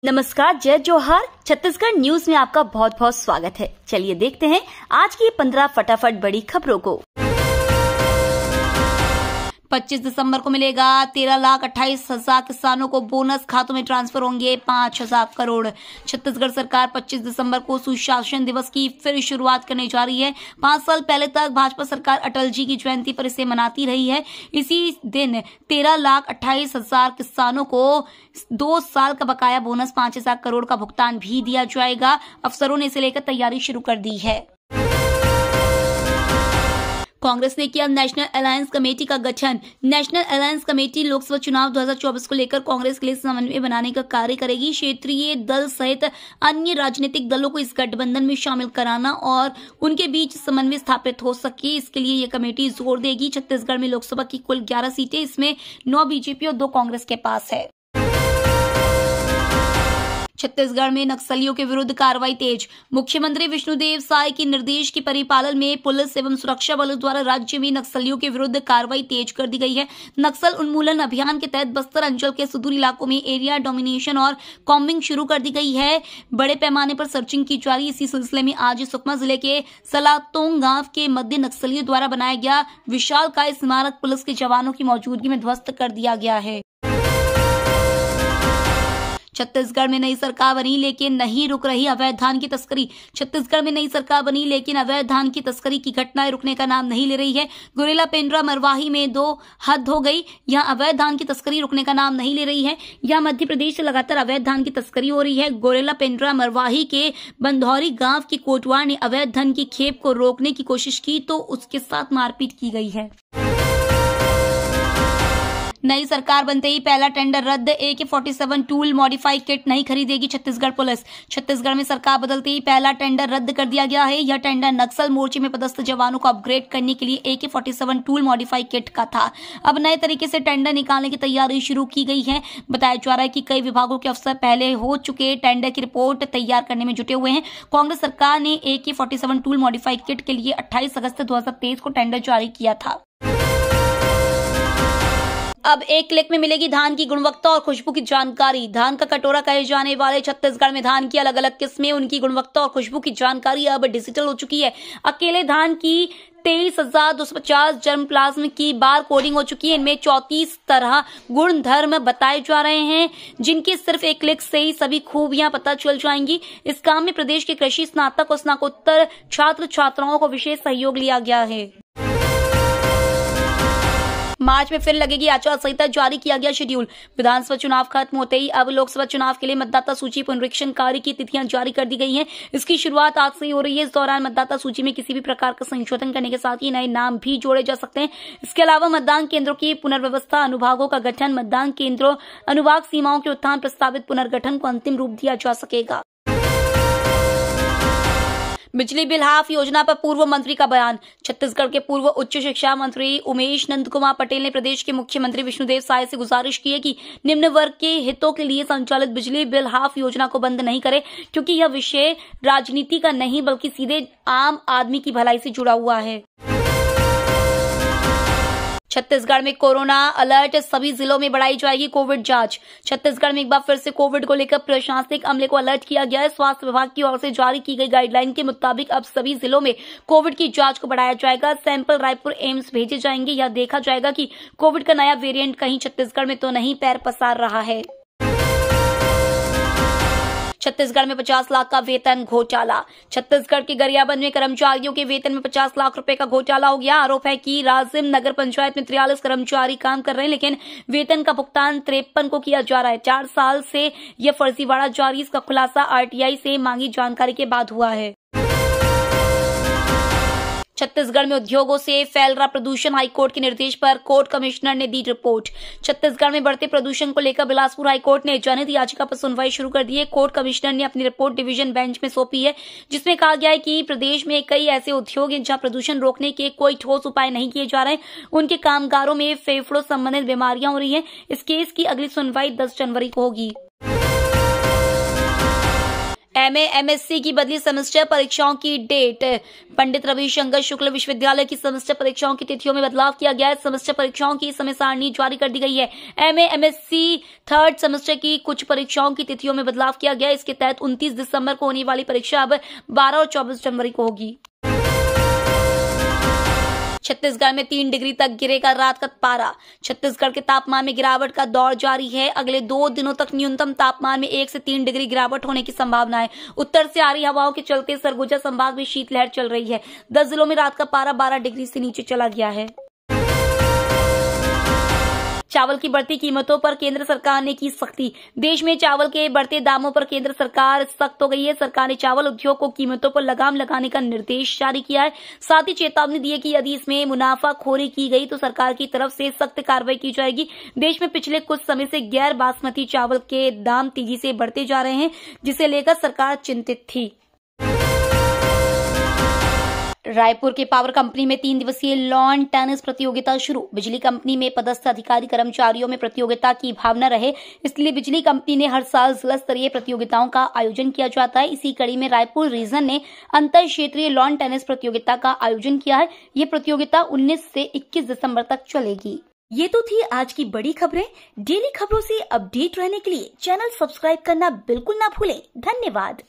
नमस्कार, जय जोहार। छत्तीसगढ़ न्यूज में आपका बहुत बहुत स्वागत है। चलिए देखते हैं आज की 15 फटाफट बड़ी खबरों को। 25 दिसंबर को मिलेगा 13,28,000 किसानों को बोनस, खातों में ट्रांसफर होंगे 5,000 करोड़। छत्तीसगढ़ सरकार 25 दिसंबर को सुशासन दिवस की फिर शुरुआत करने जा रही है। 5 साल पहले तक भाजपा सरकार अटल जी की जयंती पर इसे मनाती रही है। इसी दिन 13,28,000 किसानों को 2 साल का बकाया बोनस 5,000 करोड़ का भुगतान भी दिया जाएगा। अफसरों ने इसे लेकर तैयारी शुरू कर दी है। कांग्रेस ने किया नेशनल अलायंस कमेटी का गठन। नेशनल अलायंस कमेटी लोकसभा चुनाव 2024 को लेकर कांग्रेस के लिए समन्वय बनाने का कार्य करेगी। क्षेत्रीय दल सहित अन्य राजनीतिक दलों को इस गठबंधन में शामिल कराना और उनके बीच समन्वय स्थापित हो सके, इसके लिए ये कमेटी जोर देगी। छत्तीसगढ़ में लोकसभा की कुल 11 सीटें, इसमें 9 बीजेपी और 2 कांग्रेस के पास है। छत्तीसगढ़ में नक्सलियों के विरुद्ध कार्रवाई तेज। मुख्यमंत्री विष्णुदेव साय के निर्देश के परिपालन में पुलिस एवं सुरक्षा बलों द्वारा राज्य में नक्सलियों के विरुद्ध कार्रवाई तेज कर दी गई है। नक्सल उन्मूलन अभियान के तहत बस्तर अंचल के सुदूर इलाकों में एरिया डोमिनेशन और कॉम्बिंग शुरू कर दी गई है। बड़े पैमाने पर सर्चिंग की जा रही। इसी सिलसिले में आज सुकमा जिले के सलातोंग गांव के मध्य नक्सलियों द्वारा बनाया गया विशालकाय स्मारक पुलिस के जवानों की मौजूदगी में ध्वस्त कर दिया गया है। छत्तीसगढ़ में नई सरकार बनी लेकिन नहीं रुक रही अवैध धान की तस्करी। छत्तीसगढ़ में नई सरकार बनी लेकिन अवैध धान की तस्करी की घटनाएं रुकने का नाम नहीं ले रही है। गुरेला पेंड्रा मरवाही में 2 हद हो गई। यहां अवैध धान की तस्करी रुकने का नाम नहीं ले रही है। यहां मध्य प्रदेश से लगातार अवैध धान की तस्करी हो रही है। गुरेला पेंड्रा मरवाही के बंधौरी गांव की कोटवार ने अवैध धन की खेप को रोकने की कोशिश की तो उसके साथ मारपीट की गई है। नई सरकार बनते ही पहला टेंडर रद्द। AK-47 टूल मॉडिफाई किट नहीं खरीदेगी छत्तीसगढ़ पुलिस। छत्तीसगढ़ में सरकार बदलते ही पहला टेंडर रद्द कर दिया गया है। यह टेंडर नक्सल मोर्चे में पदस्थ जवानों को अपग्रेड करने के लिए AK-47 टूल मॉडिफाई किट का था। अब नए तरीके से टेंडर निकालने की तैयारी शुरू की गई है। बताया जा रहा है कि कई विभागों के अफसर पहले हो चुके टेंडर की रिपोर्ट तैयार करने में जुटे हुए हैं। कांग्रेस सरकार ने AK-47 टूल मॉडिफाई किट के लिए 28 अगस्त 2023 को टेंडर जारी किया था। अब एक क्लिक में मिलेगी धान की गुणवत्ता और खुशबू की जानकारी। धान का कटोरा कहे जाने वाले छत्तीसगढ़ में धान की अलग अलग किस्में, उनकी गुणवत्ता और खुशबू की जानकारी अब डिजिटल हो चुकी है। अकेले धान की 23,250 जर्म प्लाज्म की बार कोडिंग हो चुकी है। इनमें 34 तरह गुण धर्म बताए जा रहे हैं, जिनकी सिर्फ एक क्लिक से ही सभी खूबियां पता चल जाएंगी। इस काम में प्रदेश के कृषि स्नातक और स्नातकोत्तर छात्र छात्राओं को विशेष सहयोग लिया गया है। मार्च में फिर लगेगी आचार संहिता, जारी किया गया शेड्यूल। विधानसभा चुनाव खत्म होते ही अब लोकसभा चुनाव के लिए मतदाता सूची पुनरीक्षण कार्य की तिथियां जारी कर दी गई हैं। इसकी शुरुआत आज से ही हो रही है। इस दौरान मतदाता सूची में किसी भी प्रकार का संशोधन करने के साथ ही नए नाम भी जोड़े जा सकते हैं। इसके अलावा मतदान केंद्रों की पुनर्व्यवस्था, अनुभागों का गठन, मतदान केंद्रों अनुभाग सीमाओं के उत्थान, प्रस्तावित पुनर्गठन को अंतिम रूप दिया जा सकेगा। बिजली बिल हाफ योजना पर पूर्व मंत्री का बयान। छत्तीसगढ़ के पूर्व उच्च शिक्षा मंत्री उमेश नंद कुमार पटेल ने प्रदेश के मुख्यमंत्री विष्णुदेव साय से गुजारिश की है कि निम्न वर्ग के हितों के लिए संचालित बिजली बिल हाफ योजना को बंद नहीं करे, क्योंकि यह विषय राजनीति का नहीं बल्कि सीधे आम आदमी की भलाई से जुड़ा हुआ है। छत्तीसगढ़ में कोरोना अलर्ट, सभी जिलों में बढ़ाई जाएगी कोविड जांच। छत्तीसगढ़ में एक बार फिर से कोविड को लेकर प्रशासनिक अमले को अलर्ट किया गया है। स्वास्थ्य विभाग की ओर से जारी की गई गाइडलाइन के मुताबिक अब सभी जिलों में कोविड की जांच को बढ़ाया जाएगा। सैंपल रायपुर एम्स भेजे जाएंगे। यह देखा जाएगा कि कोविड का नया वेरिएंट कहीं छत्तीसगढ़ में तो नहीं पैर पसार रहा है। छत्तीसगढ़ में 50 लाख का वेतन घोटाला। छत्तीसगढ़ के गरियाबंद में कर्मचारियों के वेतन में 50 लाख रुपए का घोटाला हो गया। आरोप है कि राजिम नगर पंचायत में 43 कर्मचारी काम कर रहे हैं, लेकिन वेतन का भुगतान 53 को किया जा रहा है। 4 साल से यह फर्जीवाड़ा जारी। इसका खुलासा RTI से मांगी जानकारी के बाद हुआ है। छत्तीसगढ़ में उद्योगों से फैल रहा प्रदूषण, हाईकोर्ट के निर्देश पर कोर्ट कमिश्नर ने दी रिपोर्ट। छत्तीसगढ़ में बढ़ते प्रदूषण को लेकर बिलासपुर हाईकोर्ट ने जनहित याचिका पर सुनवाई शुरू कर दी है। कोर्ट कमिश्नर ने अपनी रिपोर्ट डिवीजन बेंच में सौंपी है, जिसमें कहा गया है कि प्रदेश में कई ऐसे उद्योग हैं जहां प्रदूषण रोकने के कोई ठोस उपाय नहीं किए जा रहे हैं। उनके कामगारों में फेफड़ों संबंधित बीमारियां हो रही हैं। इस केस की अगली सुनवाई 10 जनवरी को होगी। एमए एमएससी की बदली सेमेस्टर परीक्षाओं की डेट। पंडित रविशंकर शुक्ल विश्वविद्यालय की सेमेस्टर परीक्षाओं की तिथियों में बदलाव किया गया है। सेमेस्टर परीक्षाओं की समय सारणी जारी कर दी गई है। एमए एमएससी थर्ड सेमेस्टर की कुछ परीक्षाओं की तिथियों में बदलाव किया गया है। इसके तहत 29 दिसंबर को होने वाली परीक्षा अब 12 और 24 जनवरी को होगी। छत्तीसगढ़ में 3 डिग्री तक गिरेगा रात का पारा। छत्तीसगढ़ के तापमान में गिरावट का दौर जारी है। अगले 2 दिनों तक न्यूनतम तापमान में 1 से 3 डिग्री गिरावट होने की संभावना है। उत्तर से आ रही हवाओं के चलते सरगुजा संभाग में शीतलहर चल रही है। 10 जिलों में रात का पारा 12 डिग्री से नीचे चला गया है। चावल की बढ़ती कीमतों पर केंद्र सरकार ने की सख्ती। देश में चावल के बढ़ते दामों पर केंद्र सरकार सख्त हो गई है। सरकार ने चावल उद्योग को कीमतों पर लगाम लगाने का निर्देश जारी किया है। साथ ही चेतावनी दी है कि यदि इसमें मुनाफाखोरी की गई तो सरकार की तरफ से सख्त कार्रवाई की जाएगी। देश में पिछले कुछ समय से गैर बासमती चावल के दाम तेजी से बढ़ते जा रहे हैं, जिसे लेकर सरकार चिंतित थी। रायपुर के पावर कंपनी में 3 दिवसीय लॉन टेनिस प्रतियोगिता शुरू। बिजली कंपनी में पदस्थ अधिकारी कर्मचारियों में प्रतियोगिता की भावना रहे, इसलिए बिजली कंपनी ने हर साल जिला स्तरीय प्रतियोगिताओं का आयोजन किया जाता है। इसी कड़ी में रायपुर रीजन ने अंतर क्षेत्रीय लॉन टेनिस प्रतियोगिता का आयोजन किया है। ये प्रतियोगिता 19 से 21 दिसंबर तक चलेगी। ये तो थी आज की बड़ी खबरें। डेली खबरों से अपडेट रहने के लिए चैनल सब्सक्राइब करना बिल्कुल ना भूलें। धन्यवाद।